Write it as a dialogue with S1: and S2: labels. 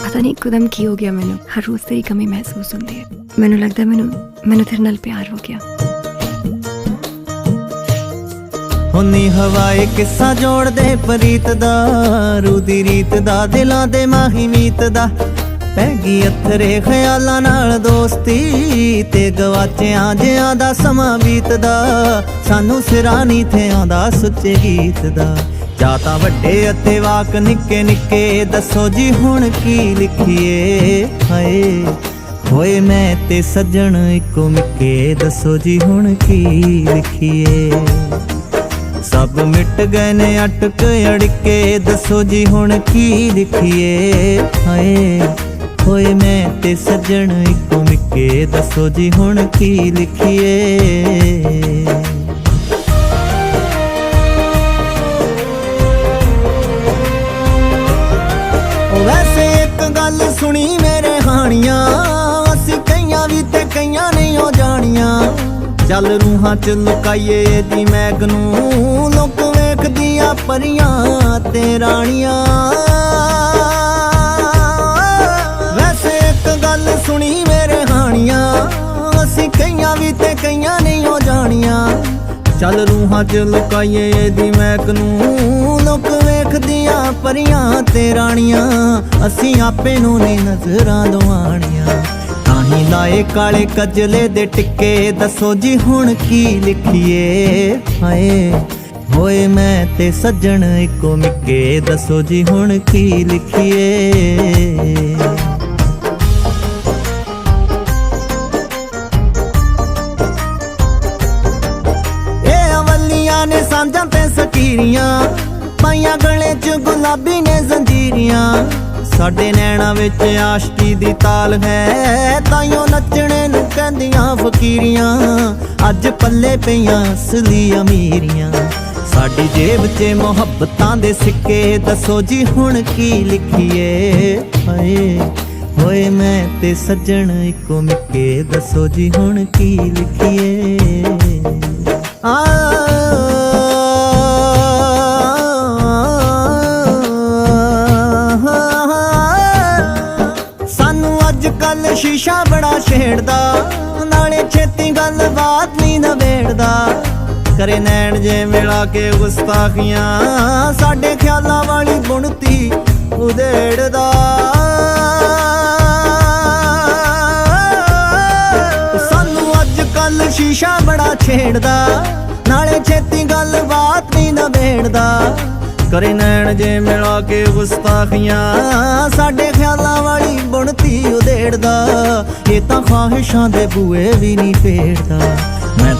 S1: पता नहीं एकदम की हो गया मैनू हर रोज तेरी कमी महसूस होती है। मैनू लगता है मैनू तेरे नाल प्यार हो गया।
S2: हुन्नी हवाए किस्सा जोड़ दे प्रीत दा, रूदी रीत दा, दिलां दे माही मीत दा। पैगी अथरे ख्यालां नाल दोस्ती ते गवाचियां जियां दा समां बीतदा। सानू सिरा नहीं थे आंदा सुच्चे गीत दा। जा तां वड्डे अते वाक निक्के निक्के, दसो जी हुण की लिखिए। हाय होए मैं ते सज्जन इको मिक्के, दसो जी हुण की लिखिए। सब मिट गए ने अटक अड़के, दसो जी हुण की लिखिए। हाय होए मैं ते सज्जन इको मिक्के, दसो जी हुण की लिखिए। वैसे एक गल सुनी मेरे हानियां, असी कईयां भी ते कईयां नहीं हो जानियां। चल रूहां च लुकाइए दी मैग नूं, लोक वेखदियां परियां ते रानियां। वैसे एक गल सुनी मेरे हानियां, असी कईयां भी ते कईयां नहीं हो जानियां। चल रूहां च लुकाइए दी मैग नूं, लोक वेखदियां परियां ते रानियां। असी आपे नूं नहीं नजरां दवाणियां, ताहीं लाए काले कजले दे टिक्के, दसो जी हुण की लिखिए। हाय होए मैं ते सज्जन इको मिक्के, दसो जी हुण की लिखिए। ने सांझां ते सकीरियां पाइयां, गले च गुलाबी ने जंजीरियां। साडे नैना विच आशकी दी ताल है, ताइयों नचने नूं कहंदियां फकीरियां। अज पल्ले पईयां असली अमीरियां, साडी जेब च मुहब्बतां दे सिक्के, दसो जी हुण की लिखिए। हाय होए मैं ते सज्जन इको मिक्के, दसो जी हुण की लिखिए। सानू अजकल शीशा बड़ा छेड़दा, नाले छेती गल बात नहीं नवेड़दा। करे नैन जे मिला के गुस्ताखियां, साडे ख्यालां वाली बुनती उधेड़दा। सानू अजकल शीशा बड़ा छेड़दा, नाले छेती गल बात नहीं नवेड़दा। करे नैन जे मिला के गुस्ताखियां, साडे ख्यालां वाली बुनती उधेड़दा। ये तां ख्वाहिशां दे बूए भी नहीं फेड़दा।